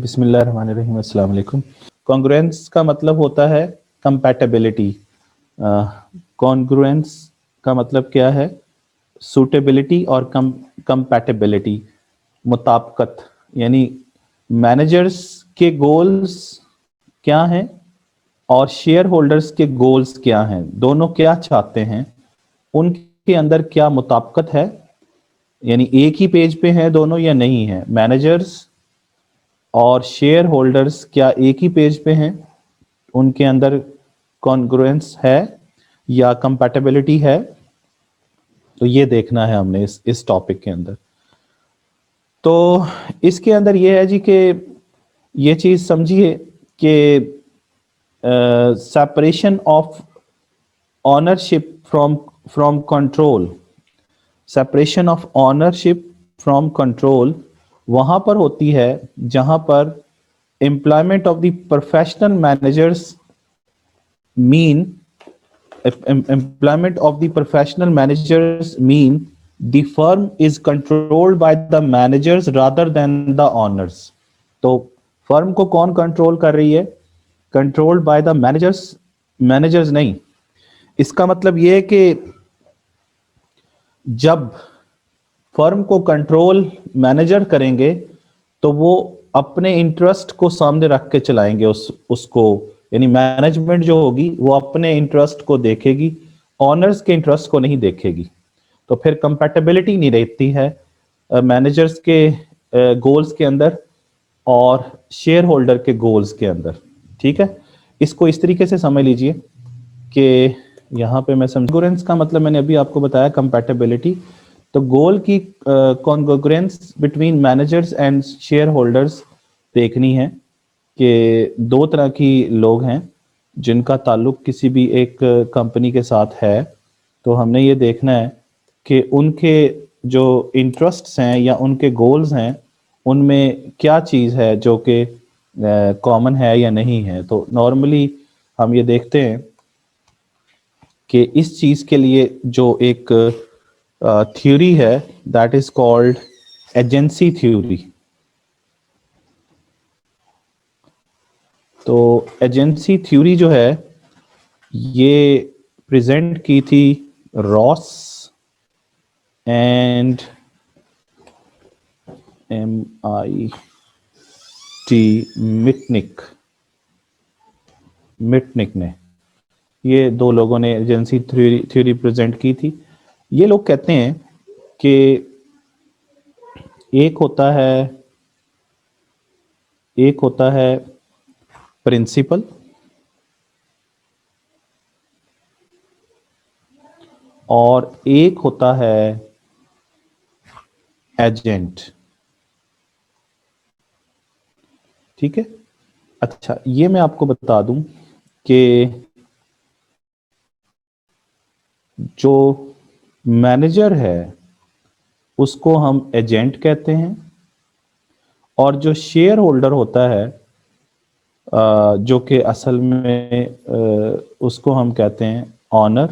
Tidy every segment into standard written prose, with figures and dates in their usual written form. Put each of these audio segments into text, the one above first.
بسم اللہ الرحمن الرحیم، السلام علیکم۔ کانگروئنس کا مطلب ہوتا ہے کمپیٹیبلٹی۔ کانگروئنس کا مطلب کیا ہے؟ سوٹیبلٹی اور کمپیٹیبلٹی، مطابقت، یعنی مینیجرز کے گولز کیا ہیں اور شیئر ہولڈرز کے گولز کیا ہیں، دونوں کیا چاہتے ہیں، ان کے اندر کیا مطابقت ہے، یعنی ایک ہی پیج پہ ہیں دونوں یا نہیں ہیں۔ مینیجرز اور شیئر ہولڈرز کیا ایک ہی پیج پہ ہیں، ان کے اندر کانگروئنس ہے یا کمپیٹیبلٹی ہے، تو یہ دیکھنا ہے ہم نے اس ٹاپک کے اندر۔ تو اس کے اندر یہ ہے جی کہ یہ چیز سمجھیے کہ separation of ownership from control, separation of ownership from control وہاں پر ہوتی ہے جہاں پر employment of the professional managers مین employment of the professional managers mean the firm is controlled by the managers rather than the owners۔ تو فرم کو کون کنٹرول کر رہی ہے؟ controlled by the managers نہیں۔ اس کا مطلب یہ ہے کہ جب فرم کو کنٹرول مینیجر کریں گے تو وہ اپنے انٹرسٹ کو سامنے رکھ کے چلائیں گے اس کو، یعنی مینجمنٹ جو ہوگی وہ اپنے انٹرسٹ کو دیکھے گی، آنرز کے انٹرسٹ کو نہیں دیکھے گی۔ تو پھر کمپیٹیبلٹی نہیں رہتی ہے مینیجرز کے گولز کے اندر اور شیئر ہولڈر کے گولز کے اندر، ٹھیک ہے۔ اس کو اس طریقے سے سمجھ لیجئے کہ یہاں پہ میں کانگروئنس کا مطلب میں نے ابھی آپ کو بتایا کمپیٹیبلٹی، تو گول کی congruence between managers and share holders دیکھنی ہے کہ دو طرح کی لوگ ہیں جن کا تعلق کسی بھی ایک کمپنی کے ساتھ ہے، تو ہم نے یہ دیکھنا ہے کہ ان کے جو انٹرسٹس ہیں یا ان کے گولز ہیں ان میں کیا چیز ہے جو کہ کامن ہے یا نہیں ہے۔ تو نارملی ہم یہ دیکھتے ہیں کہ اس چیز کے لیے جو ایک تھیوری ہے that is called agency theory. تو ایجنسی تھیوری جو ہے یہ پریزنٹ کی تھی راس اینڈ مٹنک نے، یہ دو لوگوں نے ایجنسی تھیوری پریزنٹ کی تھی۔ یہ لوگ کہتے ہیں کہ ایک ہوتا ہے پرنسپل اور ایک ہوتا ہے ایجنٹ، ٹھیک ہے۔ اچھا یہ میں آپ کو بتا دوں کہ جو مینیجر ہے اس کو ہم ایجنٹ کہتے ہیں، اور جو شیئر ہولڈر ہوتا ہے جو کہ اصل میں اس کو ہم کہتے ہیں آنر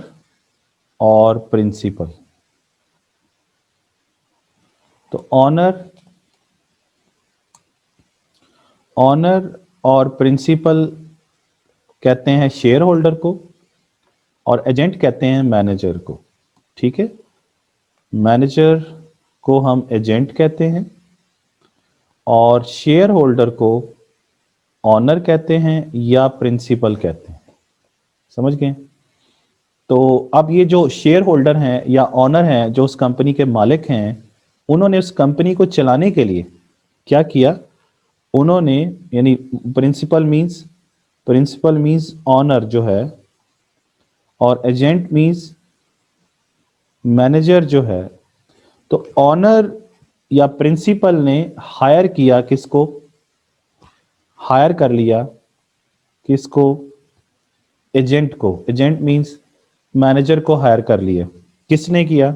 اور پرنسپل۔ تو آنر اور پرنسپل کہتے ہیں شیئر ہولڈر کو، اور ایجنٹ کہتے ہیں مینیجر کو، ٹھیک ہے۔ مینیجر کو ہم ایجنٹ کہتے ہیں اور شیئر ہولڈر کو آنر کہتے ہیں یا پرنسپل کہتے ہیں، سمجھ گئے؟ تو اب یہ جو شیئر ہولڈر ہیں یا آنر ہیں جو اس کمپنی کے مالک ہیں، انہوں نے اس کمپنی کو چلانے کے لیے کیا کیا؟ انہوں نے یعنی پرنسپل مینز آنر جو ہے، اور ایجنٹ مینز مینیجر جو ہے۔ تو آنر یا پرنسپل نے ہائر کیا کس کو؟ ہائر کر لیا کس کو؟ ایجنٹ کو۔ ایجنٹ مینز مینیجر کو ہائر کر لیا۔ کس نے کیا؟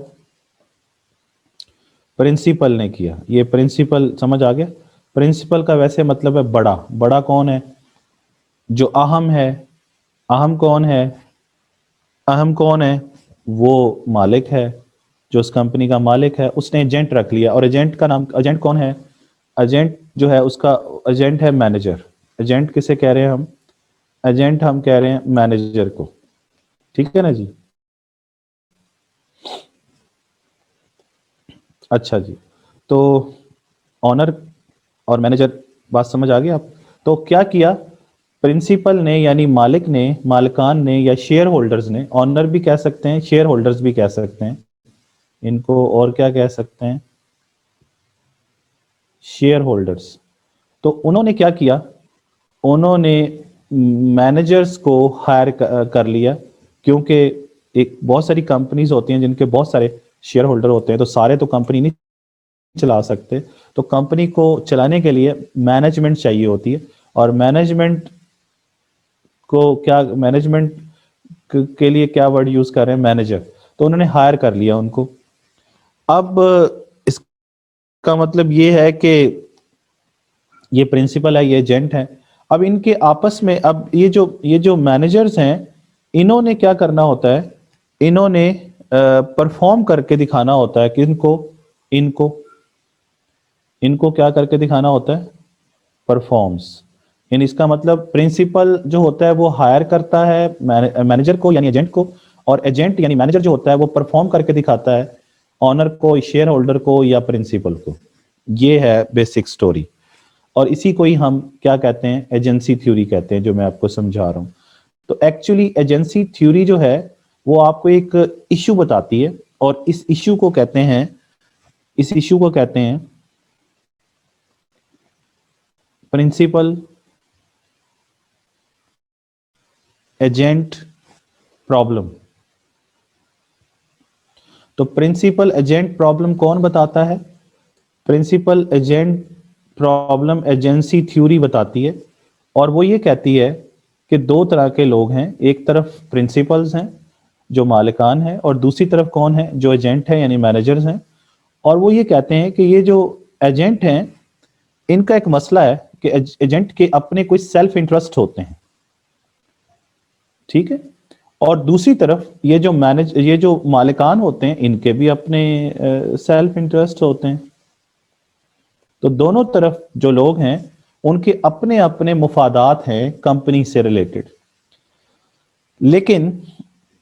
پرنسپل نے کیا۔ یہ پرنسپل سمجھ آ گیا؟ پرنسپل کا ویسے مطلب ہے بڑا۔ بڑا کون ہے؟ جو اہم ہے۔ اہم کون ہے؟ اہم کون ہے؟ وہ مالک ہے، جو اس کمپنی کا مالک ہے، اس نے ایجنٹ رکھ لیا۔ اور ایجنٹ کا نام، ایجنٹ کون ہے؟ ایجنٹ جو ہے اس کا ایجنٹ ہے مینیجر. ایجنٹ کسے کہہ رہے ہیں ہم؟ ایجنٹ ہم کہہ رہے ہیں مینیجر کو. ٹھیک ہے نا جی. اچھا جی, تو آنر اور مینیجر بات سمجھ آ گئی آپ؟ تو کیا کیا پرنسپل نے, یعنی مالک نے, مالکان نے یا شیئر ہولڈرز نے, آنر بھی کہہ سکتے ہیں, شیئر ہولڈرز بھی کہہ سکتے ہیں ان کو, اور کیا کہہ سکتے ہیں؟ Share holders. تو انہوں نے کیا کیا, انہوں نے مینیجرز کو ہائر کر لیا, کیونکہ ایک بہت ساری کمپنیز ہوتی ہیں جن کے بہت سارے شیئر ہولڈر ہوتے ہیں, تو سارے تو کمپنی نہیں چلا سکتے, تو کمپنی کو چلانے کے لیے مینجمنٹ چاہیے ہوتی ہے, اور مینجمنٹ کو کیا, مینجمنٹ کے لیے کیا ورڈ یوز کر رہے ہیں؟ مینیجر. تو انہوں نے ہائر کر لیا ان کو. اب اس کا مطلب یہ ہے کہ یہ پرنسپل ہے, یہ ایجنٹ ہے. اب ان کے آپس میں, اب یہ جو مینیجرز ہیں, انہوں نے کیا کرنا ہوتا ہے, انہوں نے پرفارم کر کے دکھانا ہوتا ہے کہ ان کو کیا کر کے دکھانا ہوتا ہے؟ پرفارمس. یعنی اس کا مطلب پرنسپل جو ہوتا ہے وہ ہائر کرتا ہے مینیجر کو یعنی ایجنٹ کو, اور ایجنٹ یعنی مینیجر جو ہوتا ہے وہ پرفارم کر کے دکھاتا ہے آنر کو, شیئر ہولڈر کو یا پرنسپل کو. یہ ہے بیسک سٹوری, اور اسی کو ہی ہم کیا کہتے ہیں؟ ایجنسی تھیوری کہتے ہیں, جو میں آپ کو سمجھا رہا ہوں. تو ایکچولی ایجنسی تھیوری جو ہے وہ آپ کو ایک ایشو بتاتی ہے, اور اس ایشو کو کہتے ہیں پرنسپل ایجنٹ پرابلم. تو پرنسپل ایجنٹ پرابلم کون بتاتا ہے؟ Principal agent problem agency theory بتاتی ہے, اور وہ یہ کہتی ہے کہ دو طرح کے لوگ ہیں, ایک طرف پرنسپلز ہیں جو مالکان ہیں, اور دوسری طرف کون ہے؟ جو ایجنٹ ہیں یعنی مینیجرز ہیں. اور وہ یہ کہتے ہیں کہ یہ جو ایجنٹ ہیں ان کا ایک مسئلہ ہے کہ ایجنٹ کے اپنے کوئی سیلف انٹرسٹ ہوتے ہیں, ٹھیک ہے, اور دوسری طرف یہ جو مالکان ہوتے ہیں ان کے بھی اپنے سیلف انٹرسٹ ہوتے ہیں. تو دونوں طرف جو لوگ ہیں ان کے اپنے اپنے مفادات ہیں کمپنی سے ریلیٹڈ, لیکن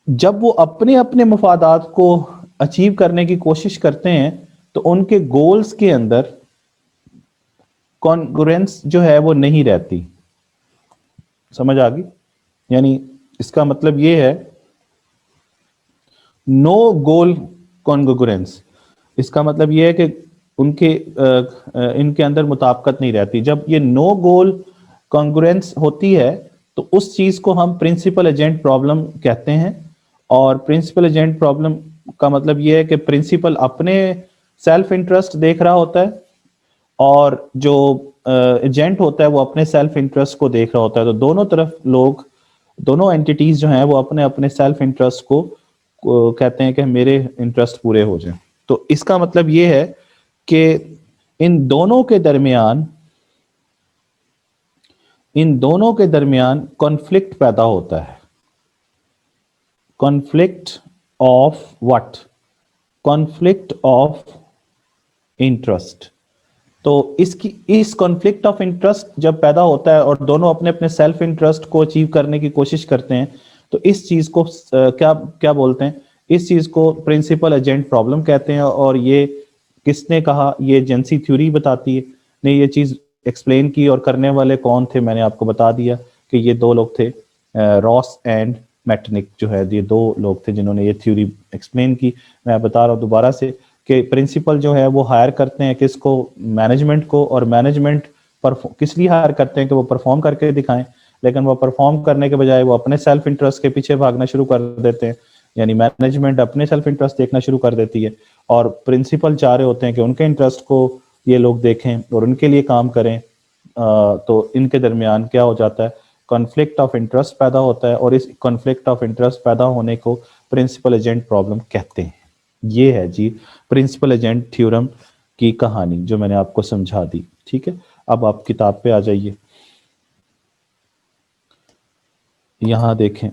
جب وہ اپنے اپنے مفادات کو اچیو کرنے کی کوشش کرتے ہیں تو ان کے گولز کے اندر کانگرنس جو ہے وہ نہیں رہتی. سمجھ آ گئی؟ یعنی اس کا مطلب یہ ہے نو گول کانگرنس. اس کا مطلب یہ ہے کہ ان کے اندر مطابقت نہیں رہتی. جب یہ نو گول کانگرنس ہوتی ہے تو اس چیز کو ہم پرنسپل ایجنٹ پرابلم کہتے ہیں. اور پرنسپل ایجنٹ پرابلم کا مطلب یہ ہے کہ پرنسپل اپنے سیلف انٹرسٹ دیکھ رہا ہوتا ہے, اور جو ایجنٹ ہوتا ہے وہ اپنے سیلف انٹرسٹ کو دیکھ رہا ہوتا ہے. تو دونوں طرف لوگ, دونوں اینٹیٹیز جو ہیں وہ اپنے اپنے سیلف انٹرسٹ کو کہتے ہیں کہ میرے انٹرسٹ پورے ہو جائیں. تو اس کا مطلب یہ ہے کہ ان دونوں کے درمیان کانفلکٹ پیدا ہوتا ہے. Conflict of what? Conflict of interest. تو اس کانفلکٹ آف انٹرسٹ جب پیدا ہوتا ہے اور دونوں اپنے اپنے سیلف انٹرسٹ کو اچیو کرنے کی کوشش کرتے ہیں تو اس چیز کو کیا بولتے ہیں؟ اس چیز کو پرنسپل ایجنٹ پرابلم کہتے ہیں. اور یہ کس نے کہا؟ یہ ایجنسی تھیوری بتاتی ہے. نے یہ چیز ایکسپلین کی, اور کرنے والے کون تھے میں نے آپ کو بتا دیا کہ یہ دو لوگ تھے, راس اینڈ میٹنک جو ہے, یہ دو لوگ تھے جنہوں نے یہ تھیوری ایکسپلین کی. میں بتا رہا ہوں دوبارہ سے کہ پرنسپل جو ہے وہ ہائر کرتے ہیں کس کو؟ مینجمنٹ کو. اور مینجمنٹ کس لیے ہائر کرتے ہیں؟ کہ وہ پرفارم کر کے دکھائیں, لیکن وہ پرفارم کرنے کے بجائے وہ اپنے سیلف انٹرسٹ کے پیچھے بھاگنا شروع کر دیتے ہیں. یعنی مینجمنٹ اپنے سیلف انٹرسٹ دیکھنا شروع کر دیتی ہے, اور پرنسپل چاہ رہے ہوتے ہیں کہ ان کے انٹرسٹ کو یہ لوگ دیکھیں اور ان کے لیے کام کریں. تو ان کے درمیان کیا ہو جاتا ہے؟ کانفلکٹ آف انٹرسٹ پیدا ہوتا ہے, اور اس کانفلکٹ آف انٹرسٹ پیدا ہونے کو پرنسپل ایجنٹ پرابلم کہتے ہیں. یہ ہے جی پرنسپل ایجنٹ تھیورم کی کہانی جو میں نے آپ کو سمجھا دی. ٹھیک ہے, اب آپ کتاب پہ آ جائیے. یہاں دیکھیں,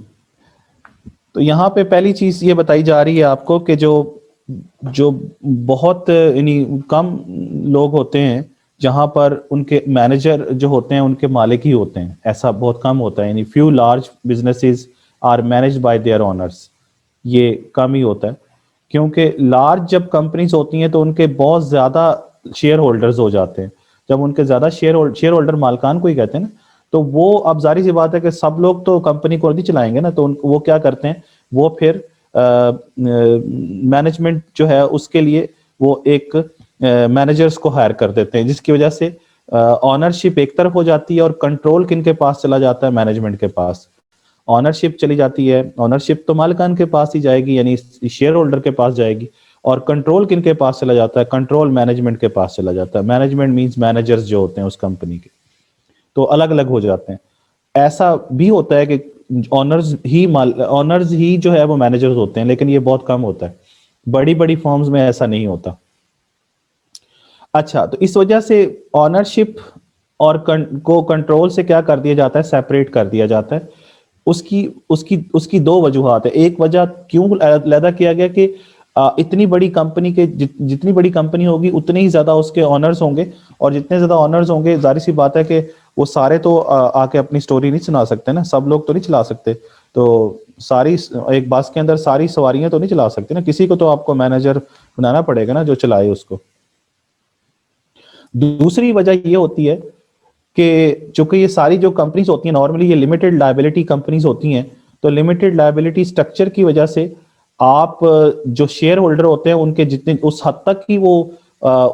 تو یہاں پہ پہلی چیز یہ بتائی جا رہی ہے آپ کو کہ جو بہت یعنی کم لوگ ہوتے ہیں جہاں پر ان کے مینیجر جو ہوتے ہیں ان کے مالک ہی ہوتے ہیں. ایسا بہت کم ہوتا ہے, یعنی few large businesses are managed by their owners, یہ کم ہی ہوتا ہے. کیونکہ لارج جب کمپنیز ہوتی ہیں تو ان کے بہت زیادہ شیئر ہولڈرز ہو جاتے ہیں. جب ان کے زیادہ شیئر ہولڈر مالکان کو ہی کہتے ہیں نا, تو وہ اب ظاہر سی بات ہے کہ سب لوگ تو کمپنی کو نہیں چلائیں گے نا, تو وہ کیا کرتے ہیں, وہ پھر مینجمنٹ جو ہے اس کے لیے وہ ایک مینیجرز کو ہائر کر دیتے ہیں, جس کی وجہ سے آنرشپ ایک طرف ہو جاتی ہے اور کنٹرول کن کے پاس چلا جاتا ہے, مینجمنٹ کے پاس. آنرشپ چلی جاتی ہے, آنرشپ تو مالکان کے پاس ہی جائے گی, یعنی شیئر ہولڈر کے پاس جائے گی, اور کنٹرول کن کے پاس چلا جاتا ہے, کنٹرول مینجمنٹ کے پاس چلا جاتا ہے. مینجمنٹ مینز مینیجرز جو ہوتے ہیں اس کمپنی کے, تو الگ الگ ہو جاتے ہیں. ایسا بھی ہوتا ہے کہ آنرز ہی جو ہے وہ مینیجرز ہوتے ہیں, لیکن یہ بہت کم ہوتا ہے. بڑی بڑی فارمز میں ایسا نہیں ہوتا. اچھا, تو اس وجہ سے آنرشپ اور کو کنٹرول سے کیا کر دیا جاتا ہے, سیپریٹ کر دیا جاتا ہے. اس کی دو وجوہات ہے. ایک وجہ کیوں علیحدہ کیا گیا کہ اتنی بڑی کمپنی کے جتنی بڑی کمپنی ہوگی اتنے ہی زیادہ اس کے آنرز ہوں گے, اور جتنے زیادہ آنرز ہوں گے ظاہر سی بات ہے کہ وہ سارے تو آ کے اپنی سٹوری نہیں سنا سکتے نا, سب لوگ تو نہیں چلا سکتے. تو ساری ایک بس کے اندر ساری سواریاں تو نہیں چلا سکتے نا, کسی کو تو آپ کو مینیجر بنانا پڑے گا نا جو چلائے اس کو. دوسری وجہ یہ ہوتی ہے کہ چونکہ یہ ساری جو کمپنیز ہوتی ہیں نارملی یہ لمیٹڈ لائبلٹی کمپنیز ہوتی ہیں, تو لمیٹڈ لائبلٹی سٹرکچر کی وجہ سے آپ جو شیئر ہولڈر ہوتے ہیں ان کے جتنے اس حد تک ہی وہ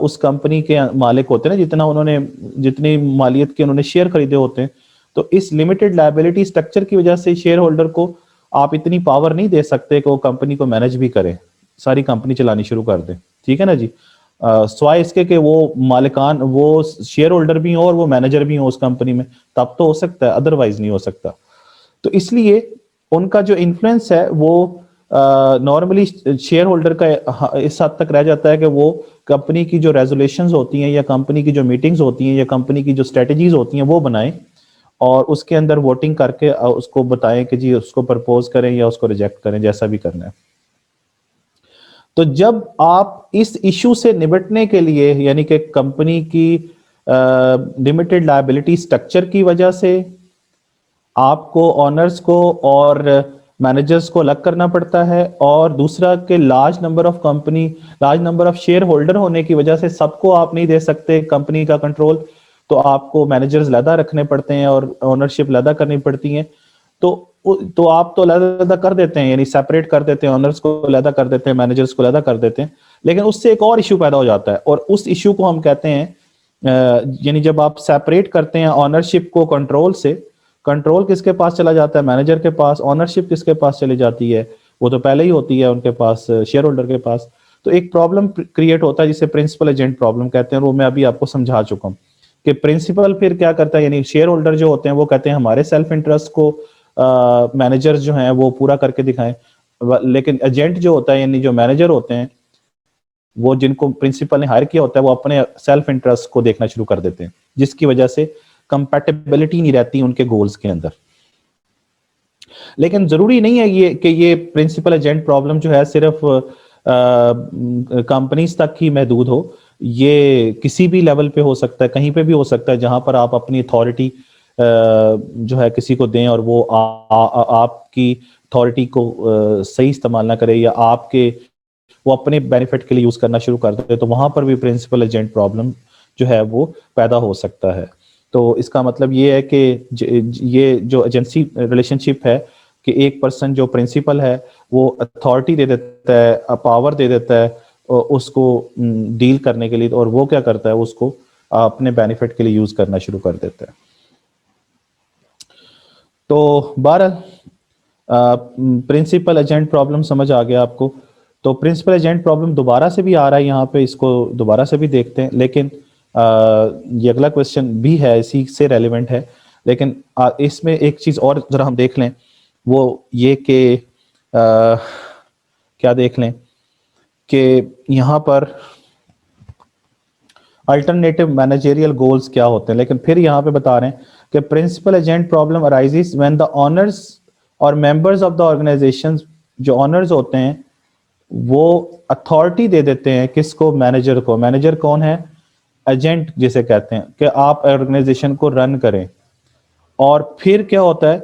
اس کمپنی کے مالک ہوتے ہیں نا, جتنا انہوں نے جتنی مالیت کے انہوں نے شیئر خریدے ہوتے ہیں. تو اس لمیٹڈ لائبلٹی سٹرکچر کی وجہ سے شیئر ہولڈر کو آپ اتنی پاور نہیں دے سکتے کہ وہ کمپنی کو مینج بھی کرے, ساری کمپنی چلانی شروع کر دیں. ٹھیک ہے نا جی, سوائے اس کے کہ وہ مالکان وہ شیئر ہولڈر بھی ہوں اور وہ مینیجر بھی ہوں اس کمپنی میں, تب تو ہو سکتا ہے, ادروائز نہیں ہو سکتا. تو اس لیے ان کا جو انفلوئنس ہے وہ نارملی شیئر ہولڈر کا اس حد تک رہ جاتا ہے کہ وہ کمپنی کی جو ریزولیشنز ہوتی ہیں یا کمپنی کی جو میٹنگز ہوتی ہیں یا کمپنی کی جو اسٹریٹجیز ہوتی ہیں وہ بنائیں, اور اس کے اندر ووٹنگ کر کے اس کو بتائیں کہ جی اس کو پرپوز کریں یا اس کو ریجیکٹ کریں, جیسا بھی کرنا ہے. تو جب آپ اس ایشو سے نمٹنے کے لیے, یعنی کہ کمپنی کی لمیٹڈ لائبلٹی سٹرکچر کی وجہ سے آپ کو آنرز کو اور مینیجرز کو الگ کرنا پڑتا ہے, اور دوسرا کہ large number of share holder ہونے کی وجہ سے سب کو آپ نہیں دے سکتے کمپنی کا کنٹرول, تو آپ کو مینیجرز علیحدہ رکھنے پڑتے ہیں اور اونرشپ علیحدہ کرنی پڑتی ہیں. تو آپ تو علیحدہ کر دیتے ہیں, یعنی سیپریٹ کر دیتے ہیں, آنرز کو علیحدہ کر دیتے ہیں, مینیجرز کو علیحدہ کر دیتے ہیں, لیکن اس سے ایک اور ایشو پیدا ہو جاتا ہے, اور اس ایشو کو ہم کہتے ہیں یعنی جب آپ سیپریٹ کرتے ہیں آنرشپ کو کنٹرول سے, کنٹرول کس کے پاس چلا جاتا ہے, مینیجر کے پاس. آنرشپ کس کے پاس چلی جاتی ہے, وہ تو پہلے ہی ہوتی ہے ان کے پاس, شیئر ہولڈر کے پاس. تو ایک پرابلم کریٹ ہوتا ہے جسے پرنسپل ایجنٹ پرابلم کہتے ہیں, اور وہ میں ابھی آپ کو سمجھا چکا ہوں کہ پرنسپل پھر کیا کرتا ہے, یعنی شیئر ہولڈر جو ہوتے ہیں وہ کہتے ہیں ہمارے سیلف انٹرسٹ کو مینیجر جو ہیں وہ پورا کر کے دکھائیں, لیکن ایجنٹ جو ہوتا ہے یعنی جو مینیجر ہوتے ہیں وہ جن کو پرنسپل نے ہائر کیا ہوتا ہے وہ اپنے سیلف انٹرسٹ کو دیکھنا شروع کر دیتے ہیں, جس کی وجہ سے کمپیٹیبلٹی نہیں رہتی ان کے گولز کے اندر. لیکن ضروری نہیں ہے یہ کہ یہ پرنسپل ایجنٹ پرابلم جو ہے صرف کمپنیز تک ہی محدود ہو, یہ کسی بھی لیول پہ ہو سکتا ہے, کہیں پہ بھی ہو سکتا ہے جہاں پر آپ اپنی اتھارٹی جو ہے کسی کو دیں اور وہ آپ کی اتھارٹی کو صحیح استعمال نہ کرے, یا آپ کے وہ اپنے بینیفٹ کے لیے یوز کرنا شروع کر دے, تو وہاں پر بھی پرنسپل ایجنٹ پرابلم جو ہے وہ پیدا ہو سکتا ہے. تو اس کا مطلب یہ ہے کہ یہ جو ایجنسی ریلیشن شپ ہے کہ ایک پرسن جو پرنسپل ہے وہ اتھارٹی دے دیتا ہے, پاور دے دیتا ہے اس کو ڈیل کرنے کے لیے, اور وہ کیا کرتا ہے اس کو اپنے بینیفٹ کے لیے یوز کرنا شروع کر دیتا ہے. تو بہرحال پرنسپل ایجنٹ پرابلم سمجھ آ گیا آپ کو. تو پرنسپل ایجنٹ پرابلم دوبارہ سے بھی آ رہا ہے یہاں پہ, اس کو دوبارہ سے بھی دیکھتے ہیں, لیکن یہ اگلا کوشچن بھی ہے اسی سے ریلیونٹ ہے, لیکن اس میں ایک چیز اور ذرا ہم دیکھ لیں, وہ یہ کہ کیا دیکھ لیں کہ یہاں پر الٹرنیٹو مینیجریل گولز کیا ہوتے ہیں. لیکن پھر یہاں پہ بتا رہے ہیں کہ principal agent problem arises when the owners اور ممبرز آف دا آرگنائزیشن, جو آنرز ہوتے ہیں وہ اتھارٹی دے دیتے ہیں کس کو, مینیجر کو. مینیجر کون ہے, ایجنٹ جسے کہتے ہیں کہ آپ آرگنائزیشن کو رن کریں. اور پھر کیا ہوتا ہے,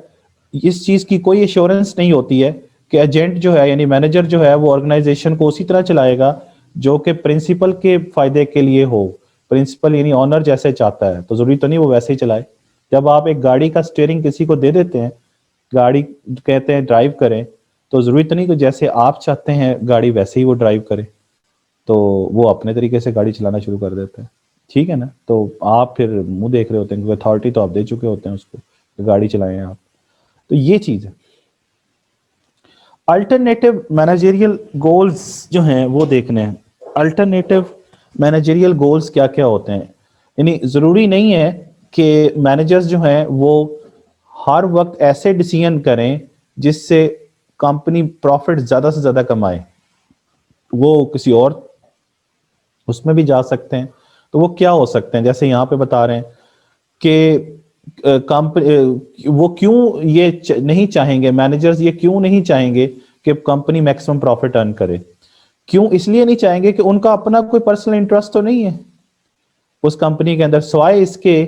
اس چیز کی کوئی ایشورنس نہیں ہوتی ہے کہ ایجنٹ جو ہے یعنی مینیجر جو ہے وہ آرگنائزیشن کو اسی طرح چلائے گا جو کہ پرنسپل کے فائدے کے لیے ہو. پرنسپل یعنی آنر جیسے چاہتا ہے تو ضروری تو نہیں وہ ویسے ہی چلائے. جب آپ ایک گاڑی کا اسٹیئرنگ کسی کو دے دیتے ہیں, گاڑی کہتے ہیں ڈرائیو کریں, تو ضروری تو نہیں کہ جیسے آپ چاہتے ہیں گاڑی ویسے ہی وہ ڈرائیو کرے, تو وہ اپنے طریقے سے گاڑی چلانا شروع کر دیتے ہیں. ٹھیک ہے نا, تو آپ پھر منہ دیکھ رہے ہوتے ہیں کیونکہ اتھارٹی تو آپ دے چکے ہوتے ہیں اس کو کہ گاڑی چلائیں آپ. تو یہ چیز ہے. الٹرنیٹو مینیجریل گولز جو ہیں وہ دیکھنے ہیں. الٹرنیٹو مینیجریل گولز کیا کیا ہوتے ہیں, یعنی ضروری نہیں ہے کہ مینیجرز جو ہیں وہ ہر وقت ایسے ڈیسیژن کریں جس سے کمپنی پروفٹ زیادہ سے زیادہ کمائے. وہ کسی اور اس میں بھی جا سکتے ہیں. تو وہ کیا ہو سکتے ہیں, جیسے یہاں پہ بتا رہے ہیں کہ وہ کیوں یہ نہیں چاہیں گے, مینیجرز یہ کیوں نہیں چاہیں گے کہ کمپنی میکسیمم پروفٹ ارن کرے. کیوں اس لیے نہیں چاہیں گے کہ ان کا اپنا کوئی پرسنل انٹرسٹ تو نہیں ہے اس کمپنی کے اندر, سوائے اس کے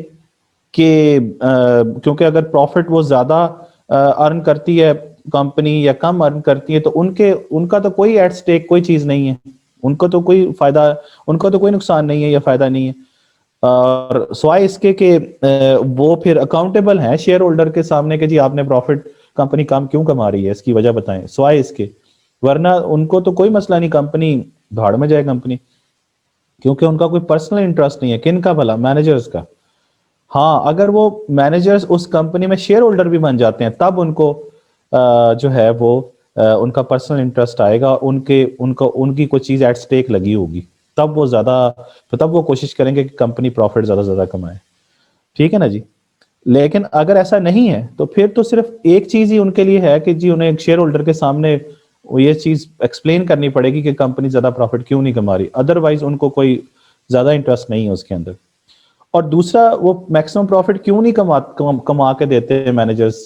کہ کیونکہ اگر پروفٹ وہ زیادہ ارن کرتی ہے کمپنی یا کم ارن کرتی ہے تو ان کا تو کوئی ایٹ سٹیک کوئی چیز نہیں ہے, ان کو تو کوئی فائدہ, ان کا تو کوئی نقصان نہیں ہے یا فائدہ نہیں ہے. اور سوائے اس کے کہ وہ پھر اکاؤنٹیبل ہیں شیئر ہولڈر کے سامنے کہ جی آپ نے پروفٹ کمپنی کم کیوں کما رہی ہے, اس کی وجہ بتائیں, سوائے اس کے. ورنہ ان کو تو کوئی مسئلہ نہیں, کمپنی دھاڑ میں جائے کمپنی, کیونکہ ان کا کوئی پرسنل انٹرسٹ نہیں ہے. کن کا بھلا, مینیجرز کا. ہاں اگر وہ مینیجرز اس کمپنی میں شیئر ہولڈر بھی بن جاتے ہیں تب ان کو جو ہے وہ ان کا پرسنل انٹرسٹ آئے گا, ان کی کوئی چیز ایٹ سٹیک لگی ہوگی, تب وہ کوشش کریں گے کہ کمپنی پروفٹ زیادہ سے زیادہ کمائے. ٹھیک ہے نا جی. لیکن اگر ایسا نہیں ہے تو پھر تو صرف ایک چیز ہی ان کے لیے ہے کہ جی انہیں ایک شیئر ہولڈر کے سامنے وہ یہ چیز ایکسپلین کرنی پڑے گی کہ کمپنی زیادہ پروفٹ کیوں نہیں کما رہی, ادروائز ان کو کوئی زیادہ انٹرسٹ نہیں ہے اس کے اندر. اور دوسرا, وہ میکسیمم پروفٹ کیوں نہیں کما کے دیتے ہیں مینیجرز,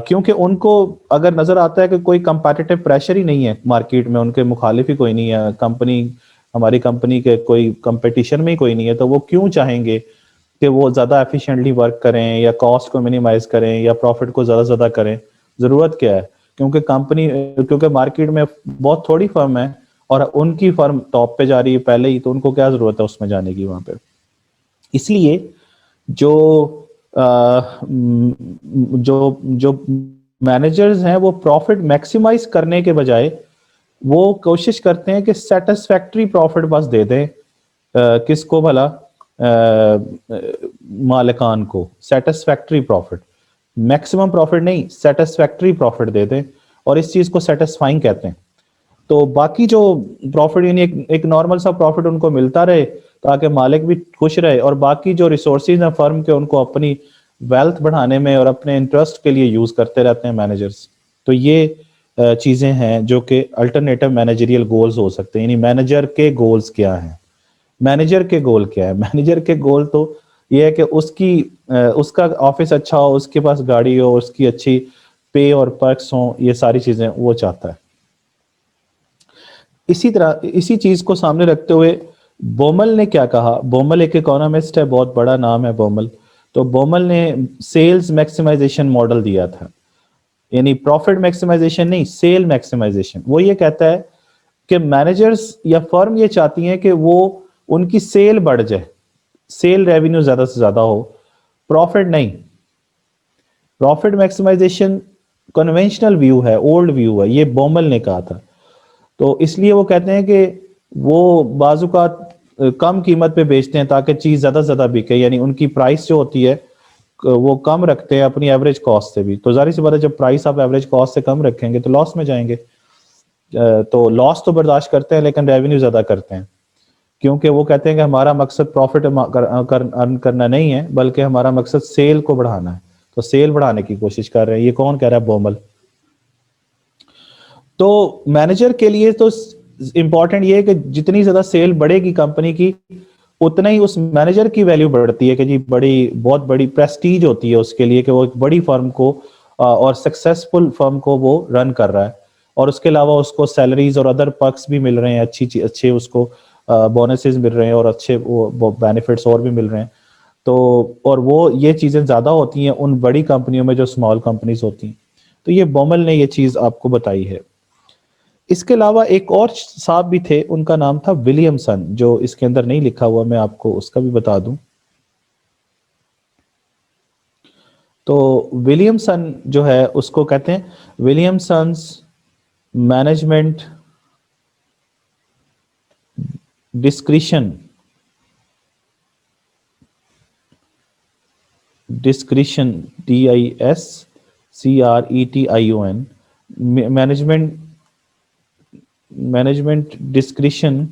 کیونکہ ان کو اگر نظر آتا ہے کہ کوئی کمپیٹیٹیو پریشر ہی نہیں ہے مارکیٹ میں, ان کے مخالف ہی کوئی نہیں ہے, ہماری کمپنی کے کوئی کمپٹیشن میں ہی کوئی نہیں ہے, تو وہ کیوں چاہیں گے کہ وہ زیادہ ایفیشینٹلی ورک کریں یا کاسٹ کو منیمائز کریں یا پروفٹ کو زیادہ سے زیادہ کریں. ضرورت کیا ہے, کیونکہ مارکیٹ میں بہت تھوڑی فرم ہے اور ان کی فرم ٹاپ پہ جا رہی ہے پہلے ہی, تو ان کو کیا ضرورت ہے اس میں جانے کی وہاں پہ. اس لیے جو مینیجرز ہیں وہ پروفٹ میکسیمائز کرنے کے بجائے وہ کوشش کرتے ہیں کہ سیٹسفیکٹری پروفٹ بس دے دیں. کس کو بھلا, مالکان کو. سیٹسفیکٹری پروفٹ, میکسیمم پروفٹ نہیں, سیٹسفیکٹری پروفٹ دے دیں, اور اس چیز کو سیٹسفائنگ کہتے ہیں. تو باقی جو پروفٹ یعنی ایک نارمل سا پروفٹ ان کو ملتا رہے تاکہ مالک بھی خوش رہے, اور باقی جو ریسورسز ہیں فرم کے ان کو اپنی ویلتھ بڑھانے میں اور اپنے انٹرسٹ کے لیے یوز کرتے رہتے ہیں مینیجرز. تو یہ چیزیں ہیں جو کہ الٹرنیٹو مینیجریل گولز ہو سکتے ہیں. یعنی مینیجر کے گولز کیا ہیں, مینیجر کے گول کیا ہے. مینیجر کے گول تو یہ ہے کہ اس کا آفس اچھا ہو, اس کے پاس گاڑی ہو, اس کی اچھی پے اور پرکس ہوں, یہ ساری چیزیں وہ چاہتا ہے. اسی طرح اسی چیز کو سامنے رکھتے ہوئے بومل نے کیا کہا. بومل ایک اکانومسٹ ہے, بہت بڑا نام ہے بومل. تو بومل نے سیلز میکسیمائزیشن ماڈل دیا تھا, یعنی پروفٹ میکسیمائزیشن نہیں, سیل میکسیمائزیشن. وہ یہ کہتا ہے کہ مینیجرز یا فرم یہ چاہتی ہیں کہ وہ ان کی سیل بڑھ جائے, سیل ریونیو زیادہ سے زیادہ ہو, پروفٹ نہیں. پروفٹ میکسیمائزیشن کنونشنل ویو ہے, اولڈ ویو ہے, یہ بومل نے کہا تھا. تو اس لیے وہ کہتے ہیں کہ وہ بعض اوقات کم قیمت پہ بیچتے ہیں تاکہ چیز زیادہ سے زیادہ بکے, یعنی ان کی پرائس جو ہوتی ہے وہ کم رکھتے ہیں اپنی ایوریج کاسٹ سے بھی. تو ظاہر سی بات ہے جب پرائس آپ ایوریج کاسٹ سے کم رکھیں گے تو لاس میں جائیں گے. تو لاس تو برداشت کرتے ہیں لیکن ریونیو زیادہ کرتے ہیں, کیونکہ وہ کہتے ہیں کہ ہمارا مقصد پروفٹ ارن کرنا نہیں ہے بلکہ ہمارا مقصد سیل کو بڑھانا ہے. تو سیل بڑھانے کی کوشش کر رہے ہیں. یہ کون کہہ رہا ہے, بومل. تو مینیجر کے لیے تو امپورٹنٹ یہ ہے کہ جتنی زیادہ سیل بڑھے گی کمپنی کی اتنا ہی اس مینیجر کی ویلیو بڑھتی ہے کہ جی بہت بڑی پریسٹیج ہوتی ہے اس کے لیے کہ وہ ایک بڑی فرم کو اور سکسیسفل فرم کو وہ رن کر رہا ہے. اور اس کے علاوہ اس کو سیلریز اور ادر پرکس بھی مل رہے ہیں اچھے اس کو بونسز مل رہے ہیں اور اچھے وہ بینیفٹس اور بھی مل رہے ہیں. تو اور وہ یہ چیزیں زیادہ ہوتی ہیں ان بڑی کمپنیوں میں جو اسمال کمپنیز ہوتی ہیں. تو یہ بومل نے یہ چیز آپ کو بتائی ہے. اس کے علاوہ ایک اور صاحب بھی تھے, ان کا نام تھا ولیمسن, جو اس کے اندر نہیں لکھا ہوا, میں آپ کو اس کا بھی بتا دوں. تو ولیمسن جو ہے اس کو کہتے ہیں Williamson's management discretion DISCRETION management discretion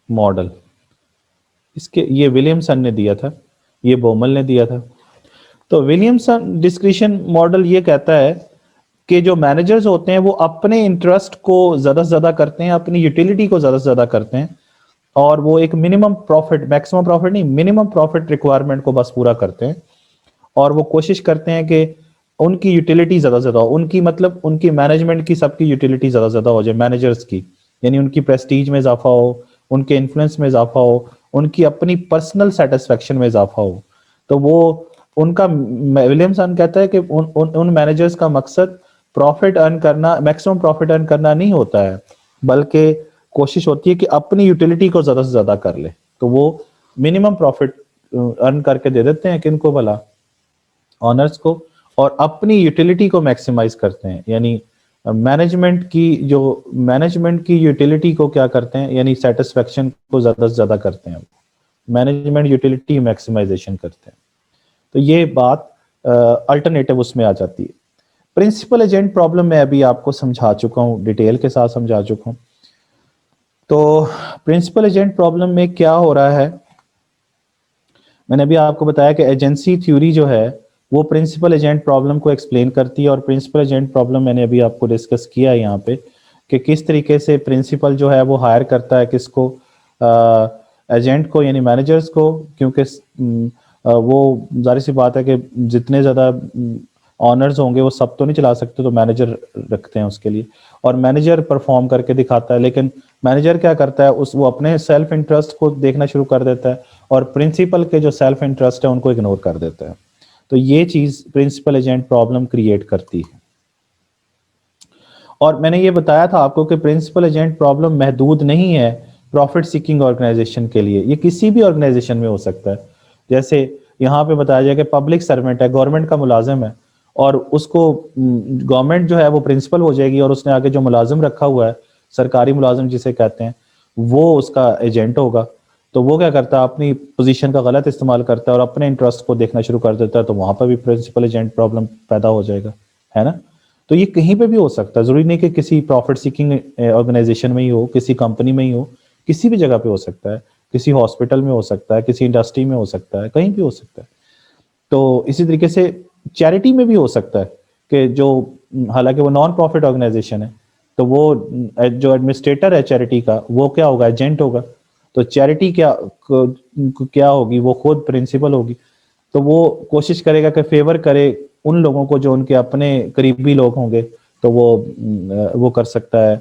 model. اس کے یہ ولیمسن نے دیا تھا, یہ بومل نے دیا تھا. تو ولیمسن ڈسکریشن ماڈل یہ کہتا ہے کہ جو مینیجرز ہوتے ہیں وہ اپنے انٹرسٹ کو زیادہ سے زیادہ کرتے ہیں, اپنی یوٹیلیٹی کو زیادہ سے زیادہ کرتے ہیں, اور وہ ایک منیمم پروفٹ, میکسیمم پروفٹ نہیں, منیمم پروفٹ ریکوائرمنٹ کو بس پورا کرتے ہیں. اور وہ کوشش کرتے ہیں کہ ان کی یوٹیلیٹی زیادہ سے زیادہ ہو, ان کی مطلب ان کی مینجمنٹ کی سب کی یوٹیلیٹی زیادہ سے زیادہ ہو جائے مینیجرز کی, یعنی ان کی پریسٹیج میں اضافہ ہو, ان کے انفلوئنس میں اضافہ ہو, ان کی اپنی پرسنل سیٹسفیکشن میں اضافہ ہو. تو وہ ان کا ولیمسن کہتا ہے کہ ان مینیجرز کا مقصد پروفٹ ارن کرنا, میکسیمم پروفٹ ارن کرنا نہیں ہوتا ہے, بلکہ کوشش ہوتی ہے کہ اپنی یوٹیلیٹی کو زیادہ سے زیادہ کر لے. تو وہ منیمم پروفٹ ارن کر کے دے دیتے ہیں کن کو بھلا, آنرز کو, اور اپنی یوٹیلیٹی کو میکسیمائز کرتے ہیں. یعنی مینجمنٹ کی یوٹیلیٹی کو کیا کرتے ہیں, یعنی سیٹسفیکشن کو زیادہ سے زیادہ کرتے ہیں, مینجمنٹ یوٹیلیٹی میکسیمائزیشن کرتے ہیں. تو یہ بات الٹرنیٹو اس میں آ جاتی ہے. پرنسپل ایجنٹ پرابلم میں ابھی آپ کو سمجھا چکا ہوں, ڈیٹیل کے ساتھ سمجھا چکا ہوں. تو پرنسپل ایجنٹ پرابلم میں کیا ہو رہا ہے, میں نے ابھی آپ کو بتایا کہ ایجنسی تھیوری جو ہے وہ پرنسپل ایجنٹ پرابلم کو ایکسپلین کرتی ہے. اور پرنسپل ایجنٹ پرابلم میں نے ابھی آپ کو ڈسکس کیا ہے یہاں پہ کہ کس طریقے سے پرنسپل جو ہے وہ ہائر کرتا ہے کس کو, ایجنٹ کو, یعنی مینیجرز کو, کیونکہ وہ ظاہر سی بات ہے کہ جتنے زیادہ آنرز ہوں گے وہ سب تو نہیں چلا سکتے, تو مینیجر رکھتے ہیں اس کے لیے, اور مینیجر پرفارم کر کے دکھاتا ہے. لیکن مینیجر کیا کرتا ہے, وہ اپنے سیلف انٹرسٹ کو دیکھنا شروع کر دیتا ہے, اور پرنسپل کے جو سیلف انٹرسٹ ہے ان کو اگنور کر دیتا ہے. تو یہ چیز پرنسپل ایجنٹ پرابلم کریٹ کرتی ہے. اور میں نے یہ بتایا تھا آپ کو کہ پرنسپل ایجنٹ پرابلم محدود نہیں ہے پروفٹ سیکنگ آرگنائزیشن کے لیے, یہ کسی بھی آرگنائزیشن میں ہو سکتا ہے. جیسے یہاں پہ بتایا جائے کہ پبلک سرونٹ ہے, گورنمنٹ کا ملازم ہے, اور اس کو گورنمنٹ جو ہے وہ پرنسپل ہو جائے گی, اور اس نے آگے جو ملازم رکھا ہوا ہے, سرکاری ملازم جسے کہتے ہیں, وہ اس کا ایجنٹ ہوگا. تو وہ کیا کرتا ہے, اپنی پوزیشن کا غلط استعمال کرتا ہے اور اپنے انٹرسٹ کو دیکھنا شروع کر دیتا ہے. تو وہاں پہ بھی پرنسپل ایجنٹ پرابلم پیدا ہو جائے گا, ہے نا. تو یہ کہیں پہ بھی ہو سکتا ہے, ضروری نہیں کہ کسی پروفٹ سیکنگ آرگنائزیشن میں ہی ہو, کسی کمپنی میں ہی ہو, کسی بھی جگہ پہ ہو سکتا ہے, کسی ہاسپٹل میں ہو سکتا ہے, کسی انڈسٹری میں ہو سکتا ہے, کہیں بھی ہو سکتا ہے. تو اسی طریقے سے چیریٹی میں بھی ہو سکتا ہے کہ جو حالانکہ وہ نان پروفٹ آرگنائزیشن ہے, تو وہ جو ایڈمنسٹریٹر ہے چیریٹی کا وہ کیا ہوگا, ایجنٹ ہوگا. تو چیریٹی کیا ہوگی, وہ خود پرنسپل ہوگی. تو وہ کوشش کرے گا کہ فیور کرے ان لوگوں کو جو ان کے اپنے قریبی لوگ ہوں گے. تو وہ کر سکتا ہے,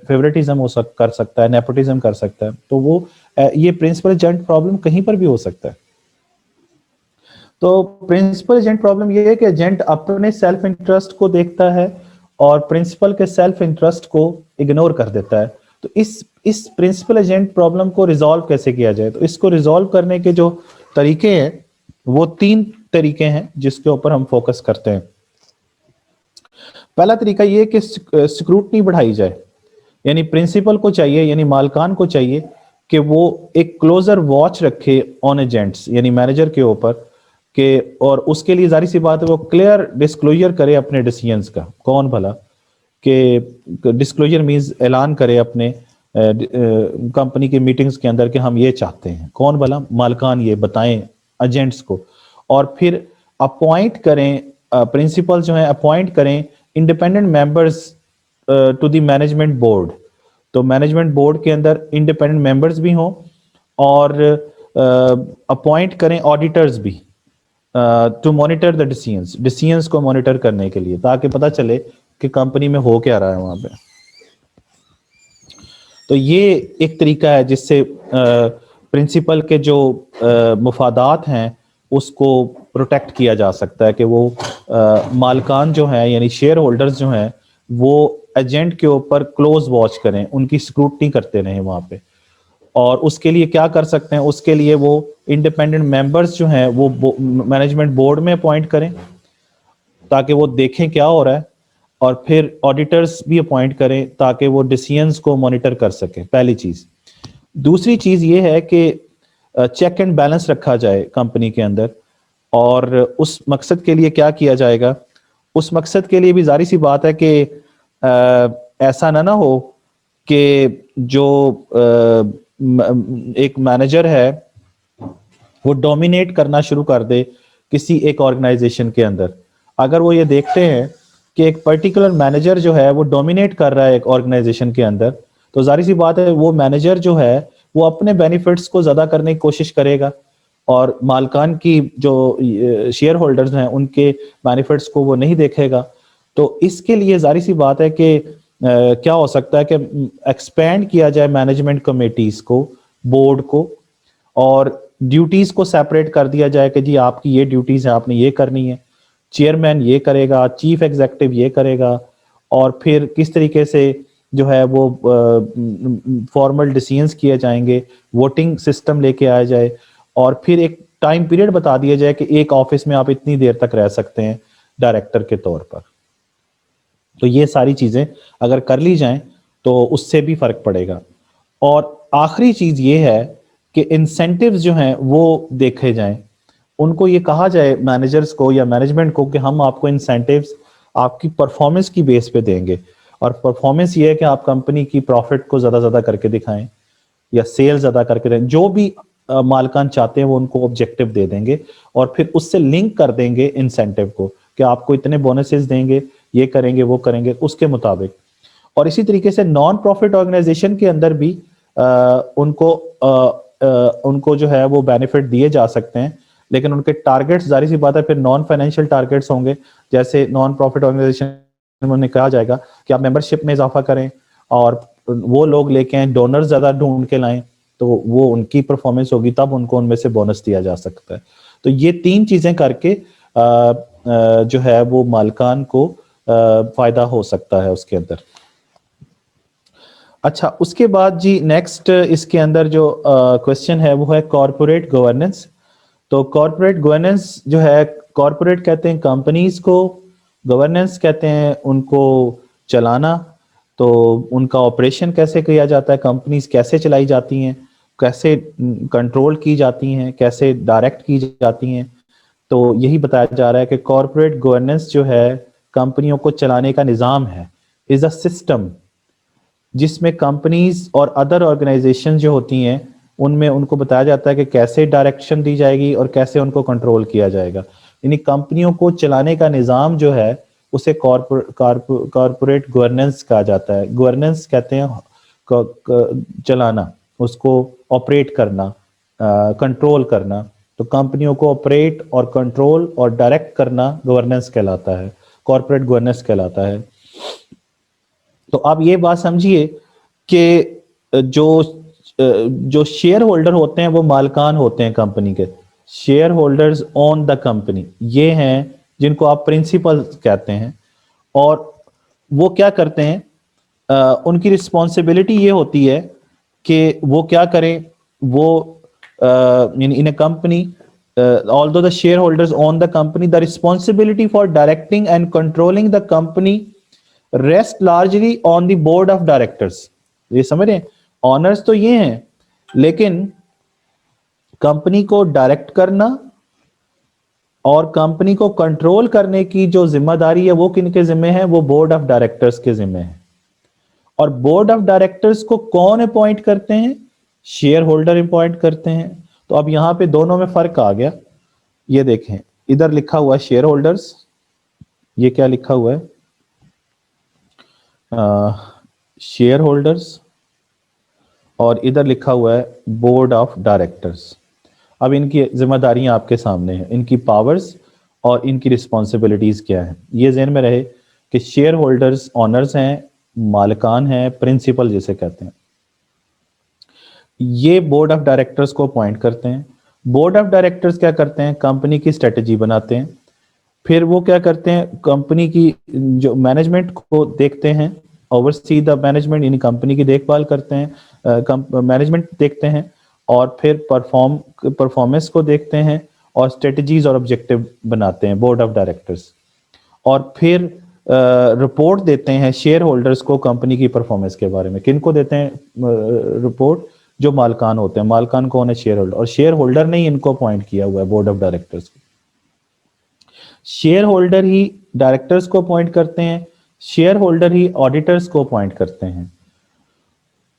فیوریٹزم کر سکتا ہے, نیپوٹزم کر سکتا ہے. تو وہ یہ پرنسپل ایجنٹ پرابلم کہیں پر بھی ہو سکتا ہے. تو پرنسپل ایجنٹ پرابلم یہ ہے کہ ایجنٹ اپنے سیلف انٹرسٹ کو دیکھتا ہے اور پرنسپل کے سیلف انٹرسٹ کو اگنور کر دیتا ہے. تو اس پرنسپل ایجنٹ پرابلم کو ریزالو کیسے کیا جائے, تو اس کو ریزالو کرنے کے جو طریقے ہیں وہ 3 طریقے ہیں جس کے اوپر ہم فوکس کرتے ہیں. پہلا طریقہ یہ کہ سکروٹنی بڑھائی جائے, یعنی پرنسپل کو چاہیے, یعنی مالکان کو چاہیے کہ وہ ایک کلوزر واچ رکھے آن ایجنٹس, یعنی مینیجر کے اوپر, کہ اور اس کے لیے ظاہر سی بات ہے وہ کلیئر ڈسکلوجر کرے اپنے ڈیسیژنز کا. کون بھلا, کہ ڈسکلوجر مینز اعلان کرے اپنے کمپنی کے میٹنگز کے اندر کہ ہم یہ چاہتے ہیں. کون بھلا, مالکان یہ بتائیں ایجنٹس کو. اور پھر اپوائنٹ کریں, پرنسپل جو ہیں اپوائنٹ کریں independent members to the management board. تو مینجمنٹ بورڈ کے اندر انڈیپینڈنٹ ممبرز بھی ہوں, اور اپوائنٹ کریں آڈیٹرز بھی. ٹو مانیٹر دا ڈیسیژنس کو مانیٹر کرنے کے لیے، تاکہ پتہ چلے کہ کمپنی میں ہو کیا رہا ہے وہاں پہ. تو یہ ایک طریقہ ہے جس سے پرنسپل کے جو مفادات ہیں اس کو پروٹیکٹ کیا جا سکتا ہے، کہ وہ مالکان جو ہیں یعنی شیئر ہولڈرز جو ہیں وہ ایجنٹ کے اوپر کلوز واچ کریں، ان کی اسکروٹنی کرتے رہیں وہاں پہ. اور اس کے لیے کیا کر سکتے ہیں؟ اس کے لیے وہ انڈیپینڈنٹ ممبرز جو ہیں وہ مینجمنٹ بورڈ میں اپوائنٹ کریں تاکہ وہ دیکھیں کیا ہو رہا ہے، اور پھر آڈیٹرز بھی اپوائنٹ کریں تاکہ وہ ڈیسیژنس کو مانیٹر کر سکیں. پہلی چیز. دوسری چیز یہ ہے کہ چیک اینڈ بیلنس رکھا جائے کمپنی کے اندر، اور اس مقصد کے لیے کیا کیا جائے گا؟ اس مقصد کے لیے بھی ظاہر سی بات ہے کہ ایسا نہ ہو کہ جو ایک مینیجر ہے وہ ڈومینیٹ کرنا شروع کر دے کسی ایک آرگنائزیشن کے اندر. اگر وہ یہ دیکھتے ہیں کہ ایک پرٹیکولر مینیجر جو ہے وہ ڈومینیٹ کر رہا ہے ایک آرگنائزیشن کے اندر، تو ظاہر سی بات ہے وہ مینیجر جو ہے وہ اپنے بینیفٹس کو زیادہ کرنے کی کوشش کرے گا، اور مالکان کی جو شیئر ہولڈرز ہیں ان کے بینیفٹس کو وہ نہیں دیکھے گا. تو اس کے لیے ظاہر سی بات ہے کہ کیا ہو سکتا ہے کہ ایکسپینڈ کیا جائے مینجمنٹ کمیٹیز کو، بورڈ کو، اور ڈیوٹیز کو سیپریٹ کر دیا جائے کہ جی آپ کی یہ ڈیوٹیز ہیں، آپ نے یہ کرنی ہے، چیئرمین یہ کرے گا، چیف ایگزیکٹو یہ کرے گا، اور پھر کس طریقے سے جو ہے وہ فارمل ڈیسیژنس کیے جائیں گے، ووٹنگ سسٹم لے کے آیا جائے، اور پھر ایک ٹائم پیریڈ بتا دیا جائے کہ ایک آفس میں آپ اتنی دیر تک رہ سکتے ہیں ڈائریکٹر کے طور پر. تو یہ ساری چیزیں اگر کر لی جائیں تو اس سے بھی فرق پڑے گا. اور آخری چیز یہ ہے کہ انسینٹیوز جو ہیں وہ دیکھے جائیں. ان کو یہ کہا جائے مینیجرز کو یا مینجمنٹ کو کہ ہم آپ کو انسینٹیوز آپ کی پرفارمنس کی بیس پہ دیں گے، اور پرفارمنس یہ ہے کہ آپ کمپنی کی پروفٹ کو زیادہ کر کے دکھائیں یا سیل زیادہ کر کے دیں. جو بھی مالکان چاہتے ہیں وہ ان کو آبجیکٹو دے دیں گے، اور پھر اس سے لنک کر دیں گے انسینٹیو کو کہ آپ کو اتنے بونسز دیں گے، یہ کریں گے وہ کریں گے اس کے مطابق. اور اسی طریقے سے نان پروفٹ آرگنائزیشن کے اندر بھی ان کو جو ہے وہ بینیفٹ دیے جا سکتے ہیں، لیکن ان کے ٹارگیٹس ظاہر سی بات ہے پھر نان فائنینشیل ٹارگیٹس ہوں گے. جیسے نان پروفٹ آرگنائزیشن میں کہا جائے گا کہ آپ ممبرشپ میں اضافہ کریں، اور وہ لوگ لے کے آئیں، ڈونر زیادہ ڈھونڈ کے لائیں، تو وہ ان کی پرفارمنس ہوگی، تب ان کو ان میں سے بونس دیا جا سکتا ہے. تو یہ تین چیزیں کر کے جو ہے وہ مالکان کو فائدہ ہو سکتا ہے اس کے اندر. اچھا، اس کے بعد جی نیکسٹ اس کے اندر جو کوشچن ہے وہ ہے کارپوریٹ گورننس. تو کارپوریٹ گورننس جو ہے، کارپوریٹ کہتے ہیں کمپنیز کو، گورننس کہتے ہیں ان کو چلانا. تو ان کا آپریشن کیسے کیا جاتا ہے، کمپنیز کیسے چلائی جاتی ہیں، کیسے کنٹرول کی جاتی ہیں، کیسے ڈائریکٹ کی جاتی ہیں. تو یہی بتایا جا رہا ہے کہ کارپوریٹ گورننس جو ہے کمپنیوں کو چلانے کا نظام ہے، از اے سسٹم جس میں کمپنیز اور ادر آرگنائزیشن جو ہوتی ہیں ان میں ان کو بتایا جاتا ہے کہ کیسے ڈائریکشن دی جائے گی اور کیسے ان کو کنٹرول کیا جائے گا. یعنی کمپنیوں کو چلانے کا نظام جو ہے اسے کارپوریٹ گورننس کہا جاتا ہے. گورننس کہتے ہیں چلانا، اس کو آپریٹ کرنا، کنٹرول کرنا. تو کمپنیوں کو آپریٹ اور کنٹرول اور ڈائریکٹ کرنا گورننس کہلاتا ہے، کارپوریٹ گورننس کہلاتا ہے. تو آپ یہ بات سمجھیے کہ جو شیئر ہولڈر ہوتے ہیں وہ مالکان ہوتے ہیں کمپنی کے. Share holders own the company, یہ ہیں جن کو آپ پرنسپل کہتے ہیں. اور وہ کیا کرتے ہیں، ان کی رسپانسبلٹی یہ ہوتی ہے کہ وہ کیا کریں، وہ in a company although the shareholders own the company, the responsibility for directing and controlling the company rest largely on the board of directors. یہ سمجھ رہے ہیں، آنرز تو یہ ہیں لیکن کمپنی کو ڈائریکٹ کرنا اور کمپنی کو کنٹرول کرنے کی جو ذمہ داری ہے وہ کن کے ذمہ ہے؟ وہ بورڈ آف ڈائریکٹرز کے ذمہ ہے. اور بورڈ آف ڈائریکٹرز کو کون اپوائنٹ کرتے ہیں؟ شیئر ہولڈر اپوائنٹ کرتے ہیں. تو اب یہاں پہ دونوں میں فرق آ گیا. یہ دیکھیں ادھر لکھا ہوا ہے شیئر ہولڈرز، یہ کیا لکھا ہوا ہے، شیئر ہولڈرز، اور ادھر لکھا ہوا ہے بورڈ آف ڈائریکٹرز. اب ان کی ذمہ داریاں آپ کے سامنے ہیں, ان کی پاورز اور ان کی رسپانسبلٹیز کیا ہیں. یہ ذہن میں رہے کہ شیئر ہولڈرز آنرز ہیں, مالکان ہیں, پرنسپل جسے کہتے ہیں. یہ بورڈ آف ڈائریکٹرز کو اپوائنٹ کرتے ہیں. بورڈ آف ڈائریکٹرز کیا کرتے ہیں, کمپنی کی اسٹریٹجی بناتے ہیں. پھر وہ کیا کرتے ہیں, کمپنی کی جو مینجمنٹ کو دیکھتے ہیں, اوور سی دا مینجمنٹ, یعنی کمپنی کی دیکھ بھال کرتے ہیں, مینجمنٹ دیکھتے ہیں, اور پھر پرفارمنس کو دیکھتے ہیں, اور اسٹریٹجیز اور آبجیکٹو بناتے ہیں بورڈ آف ڈائریکٹرز. اور پھر رپورٹ دیتے ہیں شیئر ہولڈرز کو کمپنی کی پرفارمنس کے بارے میں. کن کو دیتے ہیں رپورٹ؟ جو مالکان ہوتے ہیں. مالکان کون ہے؟ Share holder. اور شیئر ہولڈر نے ہی ان کو اپوائنٹ کیا ہوا ہے بورڈ آف ڈائریکٹرز کو. شیئر ہولڈر ہی ڈائریکٹرز کو اپوائنٹ کرتے ہیں, شیئر ہولڈر ہی آڈیٹرز کو اپوائنٹ کرتے ہیں.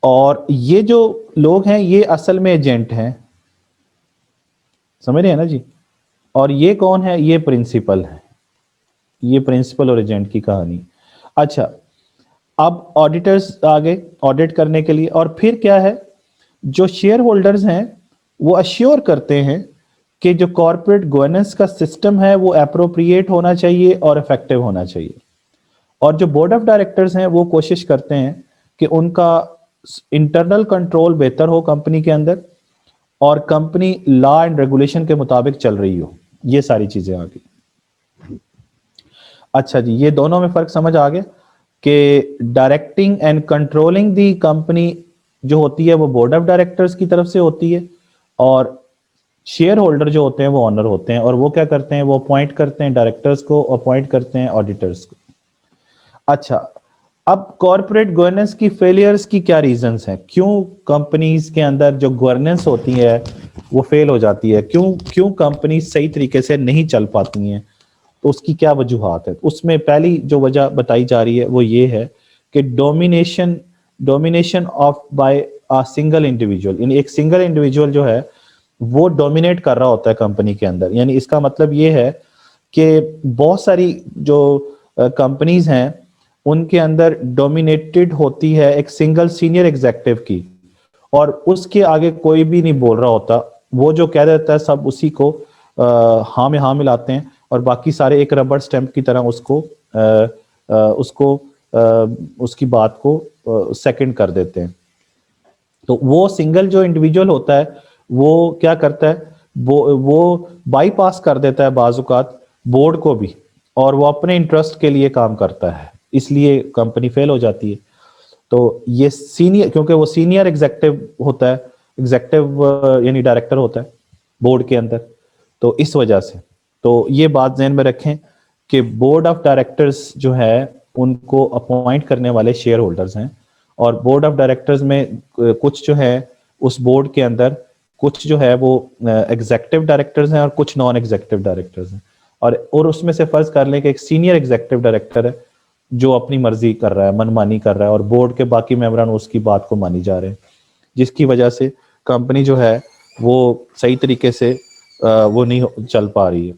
اور یہ جو لوگ ہیں یہ اصل میں ایجنٹ ہیں, سمجھ رہے ہیں نا جی. اور یہ کون ہے؟ یہ پرنسپل ہے. یہ پرنسپل اور ایجنٹ کی کہانی. اچھا, اب آڈیٹرز آگے آڈٹ کرنے کے لیے. اور پھر کیا ہے, جو شیئر ہولڈرز ہیں وہ اشیور کرتے ہیں کہ جو کارپوریٹ گورننس کا سسٹم ہے وہ اپروپریٹ ہونا چاہیے اور افیکٹو ہونا چاہیے. اور جو بورڈ آف ڈائریکٹرز ہیں وہ کوشش کرتے ہیں کہ ان کا انٹرنل کنٹرول بہتر ہو کمپنی کے اندر, اور کمپنی لا اینڈ ریگولیشن کے مطابق چل رہی ہو. یہ ساری چیزیں آ گئی. اچھا جی, یہ دونوں میں فرق سمجھ آ گیا کہ directing and controlling the company جو ہوتی ہے وہ بورڈ آف ڈائریکٹرز کی طرف سے ہوتی ہے, اور شیئر ہولڈر جو ہوتے ہیں وہ آنر ہوتے ہیں, اور وہ کیا کرتے ہیں, وہ اپوائنٹ کرتے ہیں ڈائریکٹرز کو, اپوائنٹ کرتے ہیں آڈیٹرز کو. اچھا, اب کارپوریٹ گورننس کی فیلیئرز کی کیا ریزنز ہیں, کیوں کمپنیز کے اندر جو گورننس ہوتی ہے وہ فیل ہو جاتی ہے, کیوں کمپنیز صحیح طریقے سے نہیں چل پاتی ہیں, تو اس کی کیا وجوہات ہے. اس میں پہلی جو وجہ بتائی جا رہی ہے وہ یہ ہے کہ domination of by single individual, یعنی ایک سنگل انڈیویجول جو ہے وہ ڈومینیٹ کر رہا ہوتا ہے کمپنی کے اندر. یعنی اس کا مطلب یہ ہے کہ بہت ساری جو کمپنیز ہیں ان کے اندر ڈومینیٹڈ ہوتی ہے ایک سنگل سینئر ایگزیکٹو کی, اور اس کے آگے کوئی بھی نہیں بول رہا ہوتا. وہ جو کہہ دیتا ہے سب اسی کو ہاں میں ہاں ملاتے ہیں, اور باقی سارے ایک ربڑ سٹیمپ کی طرح اس کی بات کو سیکنڈ کر دیتے ہیں. تو وہ سنگل جو انڈیویجول ہوتا ہے وہ کیا کرتا ہے, وہ بائی پاس کر دیتا ہے بعض اوقات بورڈ کو بھی, اور وہ اپنے انٹرسٹ کے لیے کام کرتا ہے, اس لیے کمپنی فیل ہو جاتی ہے. تو یہ سینئر, کیونکہ وہ سینئر ایگزیکٹو ہوتا ہے, ایگزیکٹو یعنی ڈائریکٹر ہوتا ہے بورڈ کے اندر, تو اس وجہ سے. تو یہ بات ذہن میں رکھیں کہ بورڈ آف ڈائریکٹرز جو ہے ان کو اپوائنٹ کرنے والے شیئر ہولڈرز ہیں, اور بورڈ آف ڈائریکٹرز میں کچھ جو ہے اس بورڈ کے اندر کچھ جو ہے وہ ایگزیکٹو ڈائریکٹرز ہیں اور کچھ نان ایگزیکٹو ڈائریکٹرز ہیں. اور اس میں سے فرض کر لیں کہ ایک سینئر ایگزیکٹو ڈائریکٹر ہے جو اپنی مرضی کر رہا ہے, من مانی کر رہا ہے, اور بورڈ کے باقی ممبران اس کی بات کو مانی جا رہے ہیں, جس کی وجہ سے کمپنی جو ہے وہ صحیح طریقے سے وہ نہیں چل پا رہی ہے.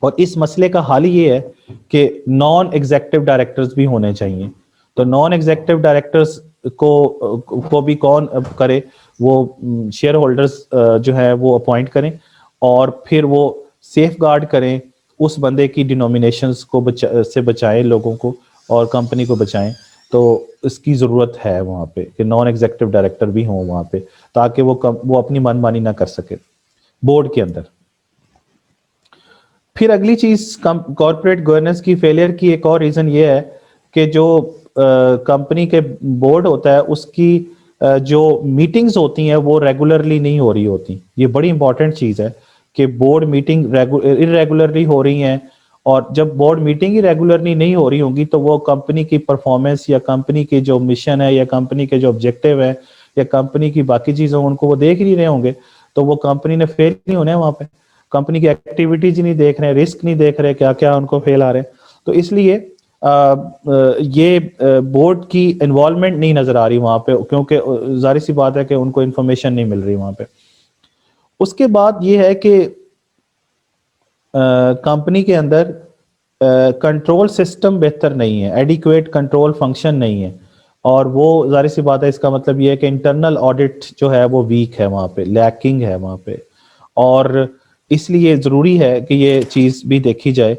اور اس مسئلے کا حل یہ ہے کہ نان ایگزیکٹو ڈائریکٹرز بھی ہونے چاہیے. تو نان ایگزیکٹو ڈائریکٹرز کو بھی کون کرے, وہ شیئر ہولڈرز جو ہے وہ اپوائنٹ کریں, اور پھر وہ سیف گارڈ کریں اس بندے کی ڈینومینیشنز کو سے بچائیں لوگوں کو, اور کمپنی کو بچائیں. تو اس کی ضرورت ہے وہاں پہ کہ نان ایگزیکٹو ڈائریکٹر بھی ہوں وہاں پہ, تاکہ وہ اپنی من مانی نہ کر سکے بورڈ کے اندر. پھر اگلی چیز کارپوریٹ گورننس کی فیلئر کی ایک اور ریزن یہ ہے کہ جو کمپنی کے بورڈ ہوتا ہے اس کی جو میٹنگز ہوتی ہیں وہ ریگولرلی نہیں ہو رہی ہوتی. یہ بڑی امپورٹنٹ چیز ہے کہ بورڈ میٹنگ ارریگولرلی ہو رہی ہیں, اور جب بورڈ میٹنگ ہی ریگولرلی نہیں ہو رہی ہوں گی تو وہ کمپنی کی پرفارمنس یا کمپنی کے جو مشن ہے یا کمپنی کے جو آبجیکٹو ہے یا کمپنی کی باقی چیزیں ان کو وہ دیکھ نہیں رہے ہوں گے, تو وہ کمپنی نے فیل نہیں ہونا ہے وہاں پہ. کمپنی کی ایکٹیویٹیز نہیں دیکھ رہے, رسک نہیں دیکھ رہے, کیا کیا ان کو فیل آ رہے ہیں. تو اس لیے یہ بورڈ کی انوالومنٹ نہیں نظر آ رہی وہاں پہ, کیونکہ ظاہر سی بات ہے کہ ان کو انفارمیشن نہیں مل رہی وہاں پہ. اس کے بعد یہ ہے کہ کمپنی کے اندر کنٹرول سسٹم بہتر نہیں ہے, ایڈیکویٹ کنٹرول فنکشن نہیں ہے, اور وہ ظاہر سی بات ہے اس کا مطلب یہ ہے کہ انٹرنل آڈٹ جو ہے وہ ویک ہے وہاں پہ, لیکنگ ہے وہاں پہ. اور اس لیے ضروری ہے کہ یہ چیز بھی دیکھی جائے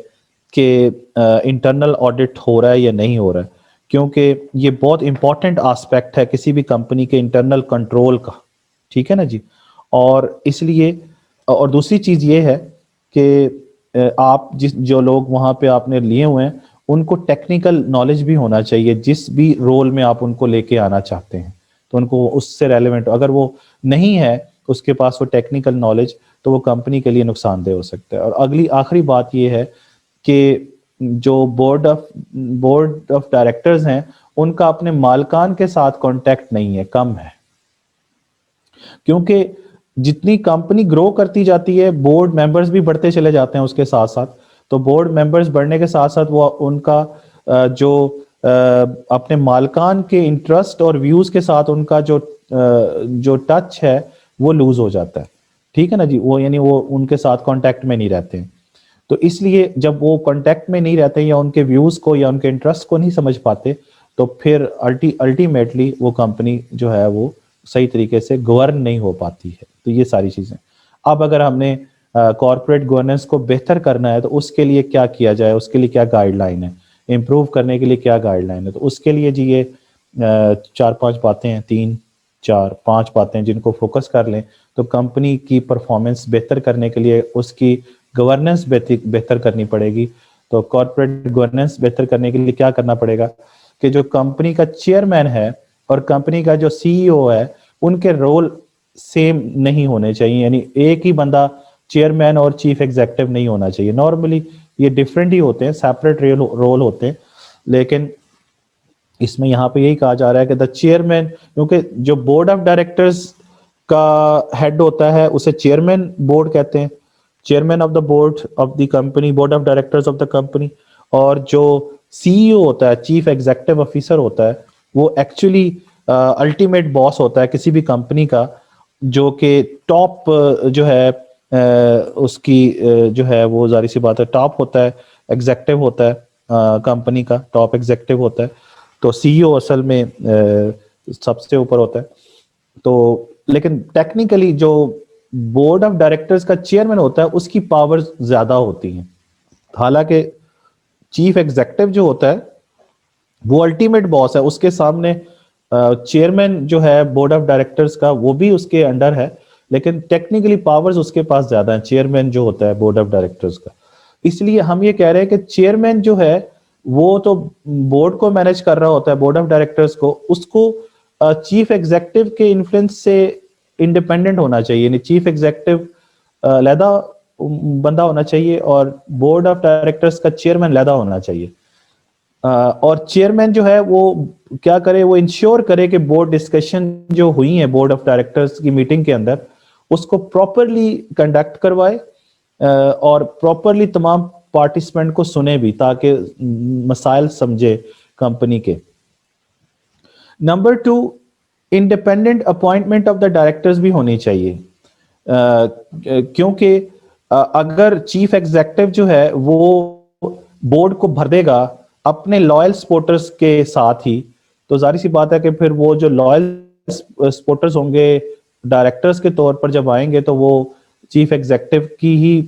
کہ انٹرنل آڈٹ ہو رہا ہے یا نہیں ہو رہا ہے، کیونکہ یہ بہت امپورٹنٹ آسپیکٹ ہے کسی بھی کمپنی کے انٹرنل کنٹرول کا، ٹھیک ہے نا جی. اور اس لیے اور دوسری چیز یہ ہے کہ آپ جو لوگ وہاں پہ آپ نے لیے ہوئے ہیں ان کو ٹیکنیکل نالج بھی ہونا چاہیے، جس بھی رول میں آپ ان کو لے کے آنا چاہتے ہیں تو ان کو اس سے ریلیونٹ، اگر وہ نہیں ہے اس کے پاس وہ ٹیکنیکل نالج تو وہ کمپنی کے لیے نقصان دہ ہو سکتا ہے. اور آخری بات یہ ہے کہ جو بورڈ آف ڈائریکٹرز ہیں ان کا اپنے مالکان کے ساتھ کانٹیکٹ نہیں ہے، کم ہے، کیونکہ جتنی کمپنی گرو کرتی جاتی ہے بورڈ ممبرز بھی بڑھتے چلے جاتے ہیں اس کے ساتھ ساتھ. تو بورڈ ممبرز بڑھنے کے ساتھ ساتھ وہ ان کا جو اپنے مالکان کے انٹرسٹ اور ویوز کے ساتھ ان کا جو ٹچ ہے وہ لوز ہو جاتا ہے، ٹھیک ہے نا جی. وہ یعنی وہ ان کے ساتھ کانٹیکٹ میں نہیں رہتے ہیں. تو اس لیے جب وہ کانٹیکٹ میں نہیں رہتے یا ان کے ویوز کو یا ان کے انٹرسٹ کو نہیں سمجھ پاتے تو پھر الٹیمیٹلی وہ کمپنی جو ہے وہ صحیح طریقے سے گورن نہیں ہو پاتی ہے. تو یہ ساری چیزیں اب اگر ہم نے کارپوریٹ گورننس کو بہتر کرنا ہے تو اس کے لیے کیا کیا جائے، اس کے لیے کیا گائیڈ لائن ہے، امپروو کرنے کے لیے کیا گائیڈ لائن ہے. تو اس کے لیے جی یہ 4-5 باتیں ہیں، 3-4-5 باتیں جن کو فوکس کر لیں تو کمپنی کی پرفارمنس بہتر کرنے کے لیے اس کی گورننس بہتر کرنی پڑے گی. تو کارپوریٹ گورننس بہتر کرنے کے لیے کیا کرنا پڑے گا کہ جو کمپنی کا چیئرمین ہے اور کمپنی کا جو سی ای او ہے ان کے رول سیم نہیں ہونے چاہیے، یعنی ایک ہی بندہ چیئرمین اور چیف ایگزیکٹو نہیں ہونا چاہیے. نارملی یہ ڈفرینٹ ہی ہوتے ہیں، سیپریٹ رول ہوتے ہیں، لیکن اس میں یہاں پہ یہی کہا جا رہا ہے کہ دا چیئرمین، کیونکہ جو بورڈ آف ڈائریکٹرز کا ہیڈ ہوتا ہے اسے چیئرمین بورڈ کہتے ہیں، chairman of the board of the company, board of directors of the company. اور جو سی ای او ہوتا ہے، چیف ایگزیکٹو آفیسر ہوتا ہے، وہ ایکچولی الٹیمیٹ باس ہوتا ہے کسی بھی کمپنی کا، جو کہ ٹاپ جو ہے اس کی جو ہے وہ ظاہر سی بات ہے ٹاپ ہوتا ہے، ایگزیکٹو ہوتا ہے کمپنی کا، ٹاپ ایگزیکٹو ہوتا ہے. تو سی ای او اصل میں سب سے اوپر ہوتا ہے. تو لیکن ٹیکنیکلی جو بورڈ آف ڈائریکٹرز کا چیئرمین ہوتا ہے اس کی پاور زیادہ ہوتی ہیں، حالانکہ چیف ایگزیکٹو جو ہوتا ہے وہ الٹیمیٹ باس ہے، اس کے سامنے چیئرمین جو ہے بورڈ آف ڈائریکٹرز کا وہ بھی اس کے انڈر ہے، لیکن ٹیکنیکلی پاورز اس کے پاس زیادہ ہیں چیئرمین جو ہوتا ہے بورڈ آف ڈائریکٹرز کا. اس لیے ہم یہ کہہ رہے ہیں کہ چیئرمین جو ہے وہ تو بورڈ کو مینج کر رہا ہوتا ہے، بورڈ آف ڈائریکٹرز کو، اس کو چیف ایگزیکٹو کے انفلوئنس سے انڈیپینڈنٹ ہونا چاہیے، یعنی چیف ایگزیکٹو علیحدہ بندہ ہونا چاہیے اور بورڈ آف ڈائریکٹرز کا چیئرمین علیحدہ ہونا چاہیے. اور چیئرمین جو ہے وہ کیا کرے، وہ انشور کرے کہ بورڈ ڈسکشن جو ہوئی ہیں بورڈ آف ڈائریکٹرز کی میٹنگ کے اندر اس کو پراپرلی کنڈکٹ کروائے اور پراپرلی تمام پارٹیسپینٹ کو سنے بھی تاکہ مسائل سمجھے کمپنی کے. Number 2، independent appointment of the directors بھی ہونی چاہیے، کیونکہ اگر چیف ایگزیکٹو جو ہے وہ بورڈ کو بھر دے گا اپنے لائل سپورٹرز کے ساتھ ہی تو ظاہر سی بات ہے کہ پھر وہ جو لائل سپورٹرز ہوں گے ڈائریکٹرز کے طور پر جب آئیں گے تو وہ چیف ایگزیکٹو کی ہی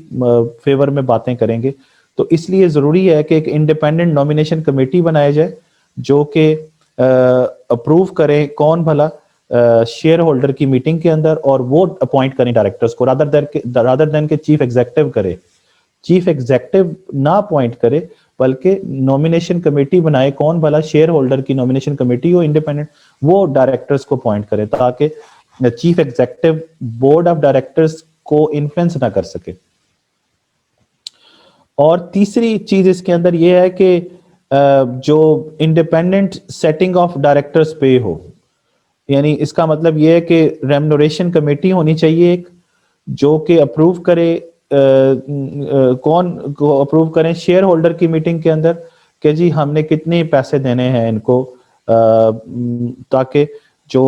فیور میں باتیں کریں گے. تو اس لیے ضروری ہے کہ ایک انڈیپینڈنٹ نومینیشن کمیٹی بنائی جائے جو کہ اپروو کریں کون بھلا شیئر ہولڈر کی میٹنگ کے اندر، اور وہ اپوائنٹ کریں ڈائریکٹرز کو رادر دین کہ چیف ایگزیکٹو کرے. چیف ایگزیکٹو نہ اپوائنٹ کرے بلکہ نومینیشن کمیٹی بنائے، کون بھلا شیئر ہولڈر کی نومینیشن کمیٹی ہو انڈیپینڈنٹ، وہ ڈائریکٹرز کو اپوائنٹ کرے تاکہ chief executive board of directors کو انفلوئنس نہ کر سکے. اور تیسری چیز اس کے اندر یہ ہے کہ جو انڈیپینڈنٹ سیٹنگ آف ڈائریکٹرز پے ہو، یعنی اس کا مطلب یہ ہے کہ ریمونریشن کمیٹی ہونی چاہیے ایک جو کہ اپروو کرے، کون کو اپروو کریں شیئر ہولڈر کی میٹنگ کے اندر کہ جی ہم نے کتنے پیسے دینے ہیں ان کو، تاکہ جو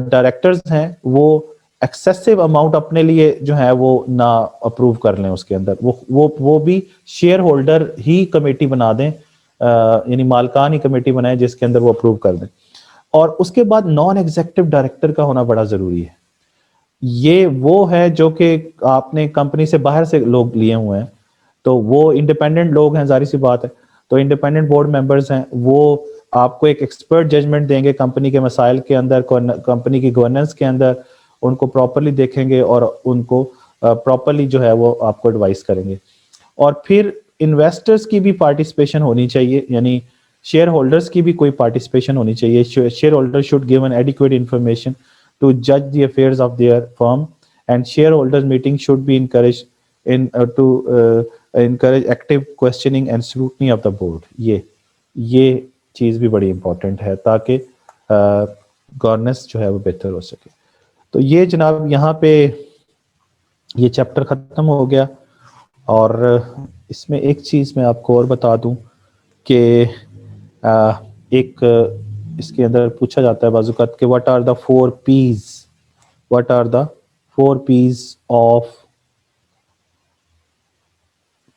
ڈائریکٹرز ہیں وہ ایکسیسو اماؤنٹ اپنے لیے جو ہے وہ نہ اپروو کر لیں، اس کے اندر وہ بھی شیئر ہولڈر ہی کمیٹی بنا دیں، یعنی مالکان ہی کمیٹی بنائیں جس کے اندر وہ اپروو کر دیں. اور اس کے بعد نان ایگزیکٹو ڈائریکٹر کا ہونا بڑا ضروری ہے. یہ وہ ہے جو کہ آپ نے کمپنی سے باہر سے لوگ لیے ہوئے ہیں، تو وہ انڈیپینڈنٹ لوگ ہیں، ظاہر سی بات ہے. تو انڈیپینڈنٹ بورڈ ممبرز ہیں، وہ آپ کو ایک ایکسپرٹ ججمنٹ دیں گے کمپنی کے مسائل کے اندر، کمپنی کی گورننس کے اندر، ان کو پراپرلی دیکھیں گے اور ان کو پراپرلی جو ہے وہ آپ کو ایڈوائز کریں گے. اور پھر انویسٹرز کی بھی پارٹیسپیشن ہونی چاہیے، یعنی شیئر ہولڈرز کی بھی کوئی پارٹیسپیشن ہونی چاہیے. Shareholder should give an adequate information to جج the affairs of their firm and shareholders meeting should be encourage to encourage active questioning and scrutiny of the board. یہ چیز بھی بڑی امپورٹنٹ ہے تاکہ governance جو ہے وہ بہتر ہو سکے. تو یہ جناب یہاں پہ یہ چیپٹر ختم ہو گیا. اور اس میں ایک چیز میں آپ کو اور بتا دوں کہ ایک اس کے اندر پوچھا جاتا ہے بعض اوقات کہ what are the 4 P's، what are the 4 P's of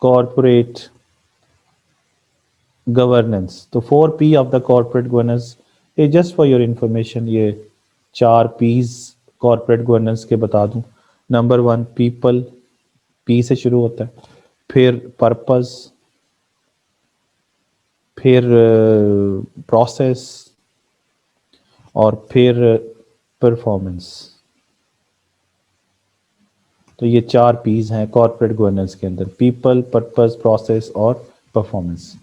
corporate governance. تو 4 P of the corporate governance, یہ جسٹ فار یور انفارمیشن، یہ 4 P's کارپوریٹ گورننس کے بتا دوں. نمبر 1 پیپل، پی سے شروع ہوتا ہے، پھر پرپز، پھر پروسیس، اور پھر پرفارمنس. تو یہ 4 P's ہیں کارپوریٹ گورننس کے اندر، پیپل، پرپز، پروسیس اور پرفارمنس.